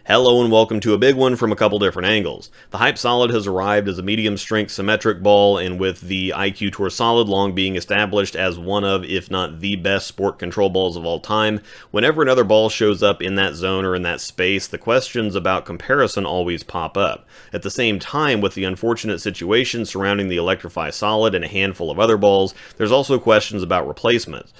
Hello and welcome to a big one from a couple different angles. The Hyped Solid has arrived as a medium-strength symmetric ball, and with the IQ Tour Solid long being established as one of, if not the best sport control balls of all time, whenever another ball shows up in that zone or in that space, the questions about comparison always pop up. At the same time, with the unfortunate situation surrounding the Electrify Solid and a handful of other balls, there's also questions about replacement.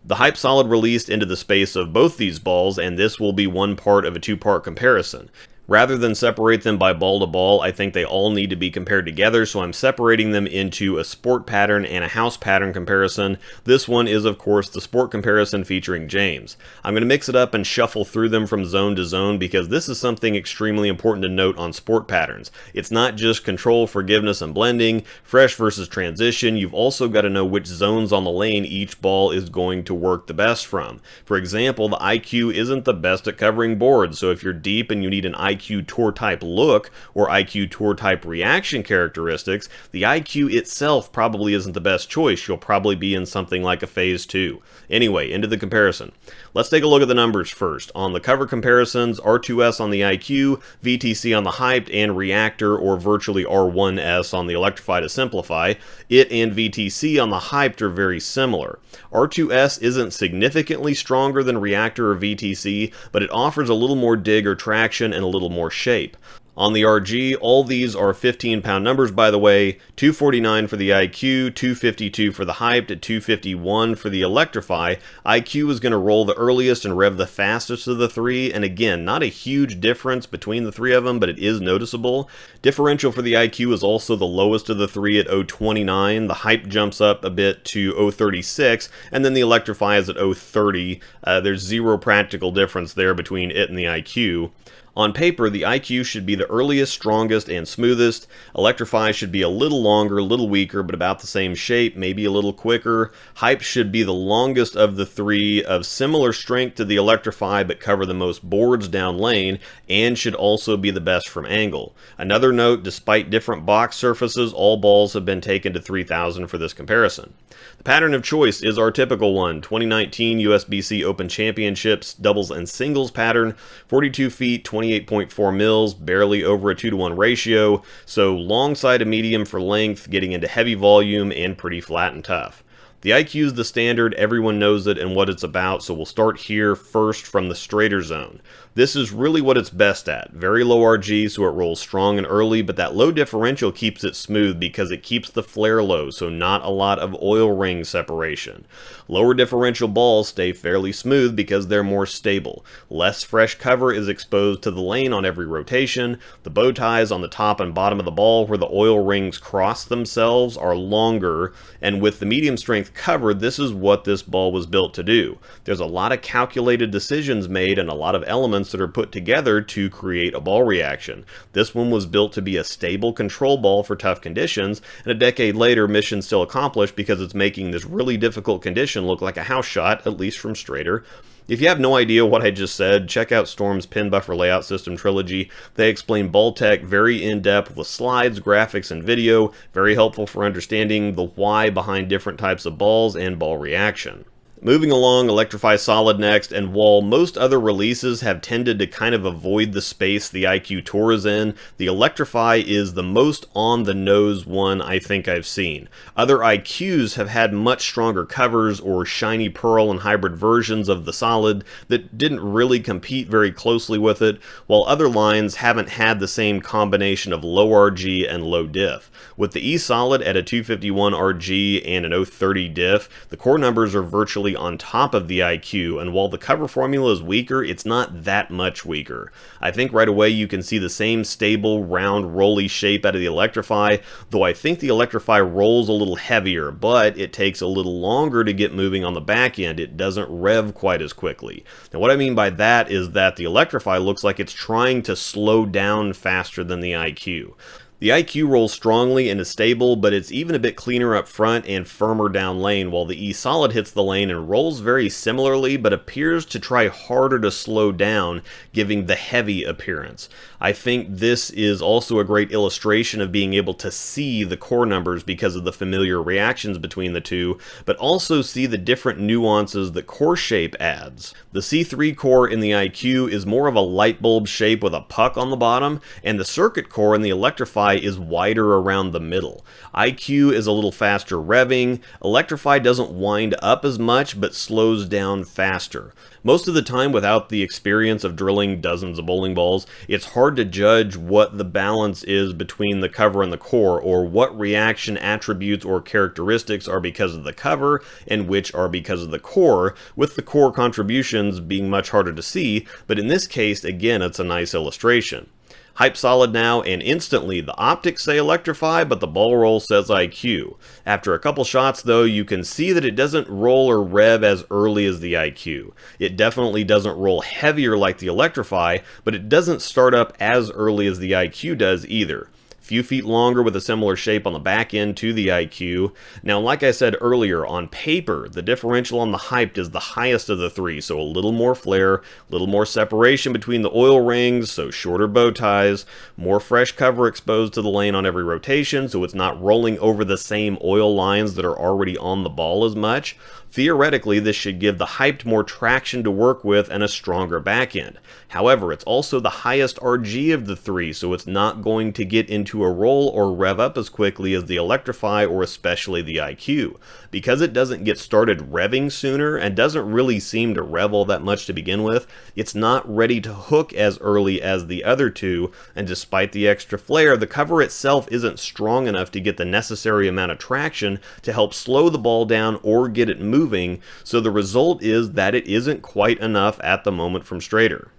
The Hyped Solid released into the space of both these balls, and this will be one part of a two-part comparison. Rather than separate them by ball to ball, I think they all need to be compared together, so I'm separating them into a sport pattern and a house pattern comparison. This one is, of course, the sport comparison featuring James. I'm going to mix it up and shuffle through them from zone to zone because this is something extremely important to note on sport patterns. It's not just control, forgiveness, and blending, fresh versus transition. You've also got to know which zones on the lane each ball is going to work the best from. For example, the IQ isn't the best at covering boards, so if you're deep and you need an IQ Tour type look or IQ Tour type reaction characteristics, the IQ itself probably isn't the best choice. You'll probably be in something like a phase 2. Anyway, into the comparison. Let's take a look at the numbers first. On the cover comparisons, R2S on the IQ, VTC on the Hyped, and Reactor or virtually R1S on the Electrify to simplify, it and VTC on the Hyped are very similar. R2S isn't significantly stronger than Reactor or VTC, but it offers a little more dig or traction and a little more shape. On the RG, all these are 15-pound numbers, by the way. 249 for the IQ, 252 for the Hyped, at 251 for the Electrify. IQ is going to roll the earliest and rev the fastest of the three, and again, not a huge difference between the three of them, but it is noticeable. Differential for the IQ is also the lowest of the three at 0.29. The Hyped jumps up a bit to 0.36, and then the Electrify is at 0.30. There's zero practical difference there between it and the IQ. On paper, the IQ should be the earliest, strongest, and smoothest. Electrify should be a little longer, a little weaker, but about the same shape, maybe a little quicker. Hype should be the longest of the three, of similar strength to the Electrify, but cover the most boards down lane, and should also be the best from angle. Another note, despite different box surfaces, all balls have been taken to 3000 for this comparison. The pattern of choice is our typical one, 2019 USBC Open Championships doubles and singles pattern, 42 feet, 28.4 mils, barely over a 2-to-1 ratio, so long side to medium for length, getting into heavy volume, and pretty flat and tough. The IQ is the standard, everyone knows it and what it's about, so we'll start here first from the straighter zone. This is really what it's best at. Very low RG, so it rolls strong and early, but that low differential keeps it smooth because it keeps the flare low, so not a lot of oil ring separation. Lower differential balls stay fairly smooth because they're more stable. Less fresh cover is exposed to the lane on every rotation. The bow ties on the top and bottom of the ball where the oil rings cross themselves are longer, and with the medium strength cover, this is what this ball was built to do. There's a lot of calculated decisions made and a lot of elements that are put together to create a ball reaction. This one was built to be a stable control ball for tough conditions, and a decade later, mission still accomplished because it's making this really difficult condition look like a house shot, at least from straighter. If you have no idea what I just said, check out Storm's Pin Buffer Layout System Trilogy. They explain ball tech very in-depth with slides, graphics, and video. Very helpful for understanding the why behind different types of balls and ball reaction. Moving along, Electrify Solid next, and while most other releases have tended to kind of avoid the space the IQ Tour is in, the Electrify is the most on-the-nose one I think I've seen. Other IQs have had much stronger covers or shiny pearl and hybrid versions of the Solid that didn't really compete very closely with it, while other lines haven't had the same combination of low RG and low diff. With the E-Solid at a 251 RG and an 030 diff, the core numbers are virtually on top of the IQ, and while the cover formula is weaker, it's not that much weaker. I think right away you can see the same stable, round, rolly shape out of the Electrify, though I think the Electrify rolls a little heavier, but it takes a little longer to get moving on the back end. It doesn't rev quite as quickly. Now what I mean by that is that the Electrify looks like it's trying to slow down faster than the IQ. The IQ rolls strongly and is stable, but it's even a bit cleaner up front and firmer down lane, while the E-Solid hits the lane and rolls very similarly, but appears to try harder to slow down, giving the heavy appearance. I think this is also a great illustration of being able to see the core numbers because of the familiar reactions between the two, but also see the different nuances that core shape adds. The C3 core in the IQ is more of a light bulb shape with a puck on the bottom, and the circuit core in the Electrify is wider around the middle. IQ is a little faster revving. Electrify doesn't wind up as much, but slows down faster. Most of the time, without the experience of drilling dozens of bowling balls, it's hard to judge what the balance is between the cover and the core, or what reaction attributes or characteristics are because of the cover and which are because of the core, with the core contributions being much harder to see, but in this case, again, it's a nice illustration. Hyped Solid now, and instantly the optics say Electrify, but the ball roll says IQ. After a couple shots though, you can see that it doesn't roll or rev as early as the IQ. It definitely doesn't roll heavier like the Electrify, but it doesn't start up as early as the IQ does either. Few feet longer with a similar shape on the back end to the IQ. Now, like I said earlier, on paper, the differential on the Hyped is the highest of the three, so a little more flare, a little more separation between the oil rings, so shorter bow ties, more fresh cover exposed to the lane on every rotation, so it's not rolling over the same oil lines that are already on the ball as much. Theoretically, this should give the Hyped more traction to work with and a stronger back end. However, it's also the highest RG of the three, so it's not going to get into a roll or rev up as quickly as the Electrify or especially the IQ. Because it doesn't get started revving sooner and doesn't really seem to rev all that much to begin with, it's not ready to hook as early as the other two, and despite the extra flare, the cover itself isn't strong enough to get the necessary amount of traction to help slow the ball down or get it moving, so the result is that it isn't quite enough at the moment from straighter.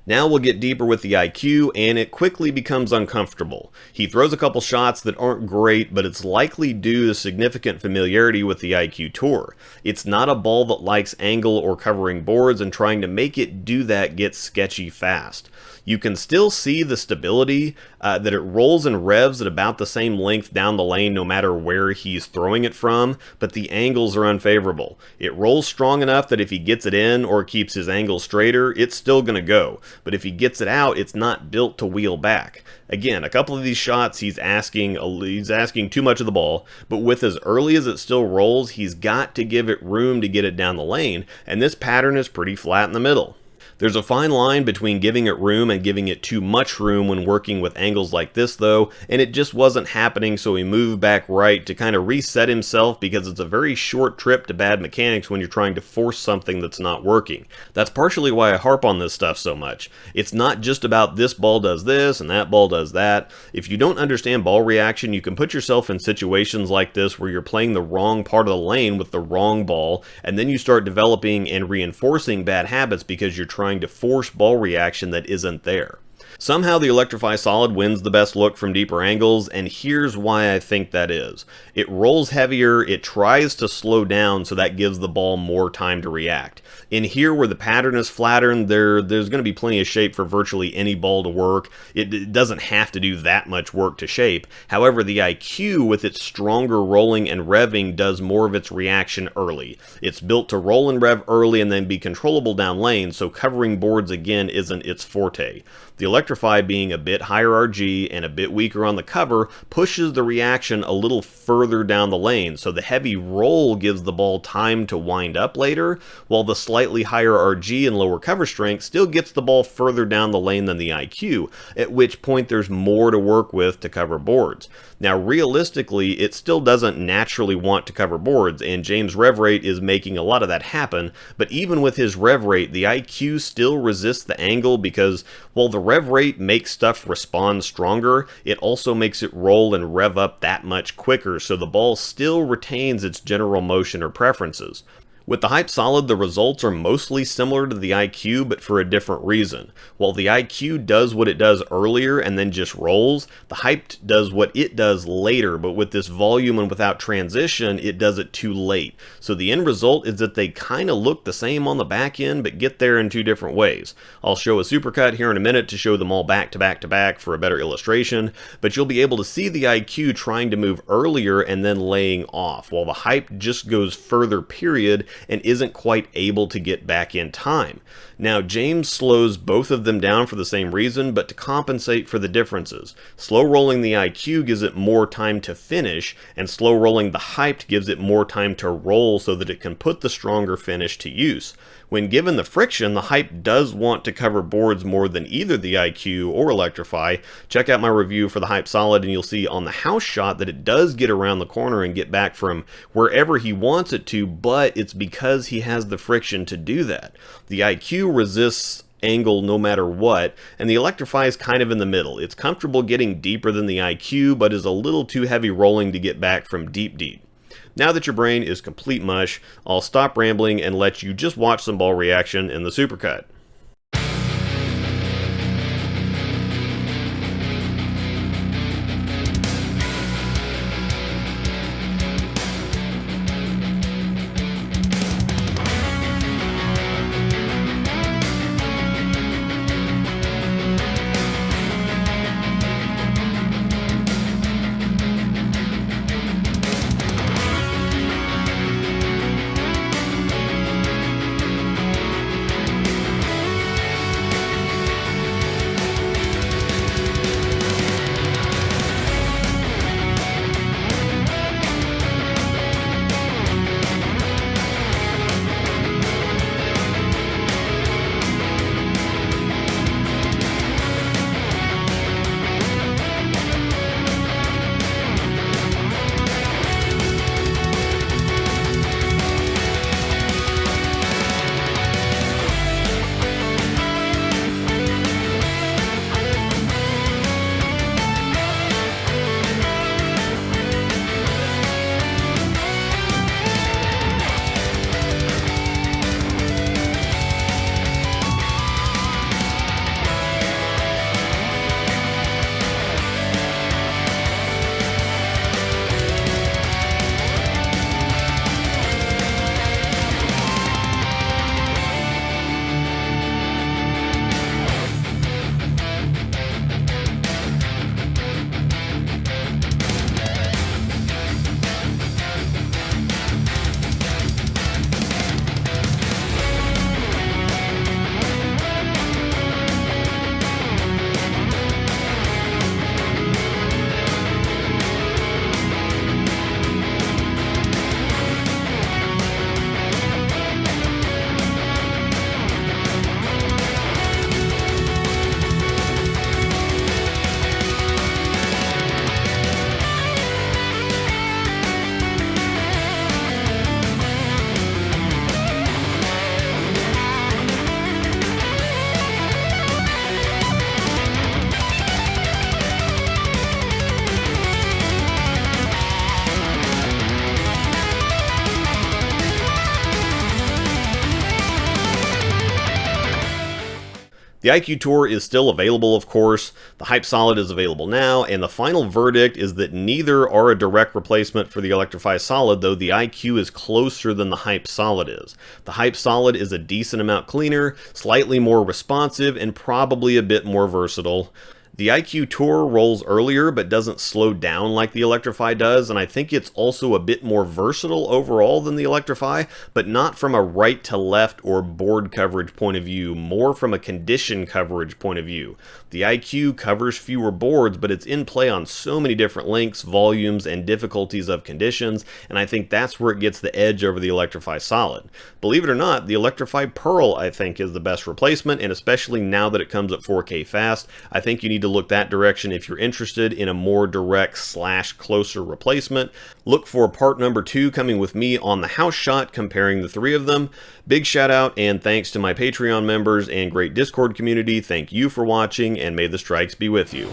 Now we'll get deeper with the IQ, and it quickly becomes uncomfortable. He throws a couple shots that aren't great, but it's likely due to significant familiarity with the IQ Tour. It's not a ball that likes angle or covering boards, and trying to make it do that gets sketchy fast. You can still see the stability, that it rolls and revs at about the same length down the lane no matter where he's throwing it from, but the angles are unfavorable. It rolls strong enough that if he gets it in or keeps his angle straighter, it's still going to go, but if he gets it out, it's not built to wheel back. Again, a couple of these shots he's asking too much of the ball, but with as early as it still rolls, he's got to give it room to get it down the lane, and this pattern is pretty flat in the middle. There's a fine line between giving it room and giving it too much room when working with angles like this though, and it just wasn't happening, so he moved back right to kind of reset himself, because it's a very short trip to bad mechanics when you're trying to force something that's not working. That's partially why I harp on this stuff so much. It's not just about this ball does this and that ball does that. If you don't understand ball reaction, you can put yourself in situations like this where you're playing the wrong part of the lane with the wrong ball, and then you start developing and reinforcing bad habits because you're trying to force ball reaction that isn't there. Somehow the Electrify Solid wins the best look from deeper angles, and here's why I think that is. It rolls heavier, it tries to slow down, so that gives the ball more time to react. In here where the pattern is flattened, there's going to be plenty of shape for virtually any ball to work. It doesn't have to do that much work to shape. However, the IQ with its stronger rolling and revving does more of its reaction early. It's built to roll and rev early and then be controllable down lane, so covering boards again isn't its forte. The Electrify, being a bit higher RG and a bit weaker on the cover, pushes the reaction a little further down the lane, so the heavy roll gives the ball time to wind up later, while the slightly higher RG and lower cover strength still gets the ball further down the lane than the IQ, at which point there's more to work with to cover boards. Now realistically, it still doesn't naturally want to cover boards, and James' rev rate is making a lot of that happen, but even with his rev rate, the IQ still resists the angle, because while the rev rate makes stuff respond stronger, it also makes it roll and rev up that much quicker, so the ball still retains its general motion or preferences. With the Hyped Solid, the results are mostly similar to the IQ, but for a different reason. While the IQ does what it does earlier and then just rolls, the Hyped does what it does later, but with this volume and without transition, it does it too late. So the end result is that they kind of look the same on the back end, but get there in two different ways. I'll show a supercut here in a minute to show them all back to back to back for a better illustration, but you'll be able to see the IQ trying to move earlier and then laying off, while the Hyped just goes further, period, and isn't quite able to get back in time. Now, James slows both of them down for the same reason, but to compensate for the differences. Slow rolling the IQ gives it more time to finish, and slow rolling the Hyped gives it more time to roll so that it can put the stronger finish to use. When given the friction, the Hyped does want to cover boards more than either the IQ or Electrify. Check out my review for the Hyped Solid and you'll see on the house shot that it does get around the corner and get back from wherever he wants it to, but it's because he has the friction to do that. The IQ resists angle no matter what, and the Electrify is kind of in the middle. It's comfortable getting deeper than the IQ, but is a little too heavy rolling to get back from deep deep. Now that your brain is complete mush, I'll stop rambling and let you just watch some ball reaction in the supercut. The IQ Tour is still available, of course. The Hyped Solid is available now, and the final verdict is that neither are a direct replacement for the Electrify Solid, though the IQ is closer than the Hyped Solid is. The Hyped Solid is a decent amount cleaner, slightly more responsive, and probably a bit more versatile. The IQ Tour rolls earlier but doesn't slow down like the Electrify does, and I think it's also a bit more versatile overall than the Electrify, but not from a right to left or board coverage point of view, more from a condition coverage point of view. The IQ covers fewer boards, but it's in play on so many different lengths, volumes, and difficulties of conditions, and I think that's where it gets the edge over the Electrify Solid. Believe it or not, the Electrify Pearl, I think, is the best replacement, and especially now that it comes at 4K fast, I think you need to look that direction if you're interested in a more direct / closer replacement. Look for part number 2 coming with me on the house shot comparing the three of them. Big shout out and thanks to my Patreon members and great Discord community. Thank you for watching, and may the strikes be with you.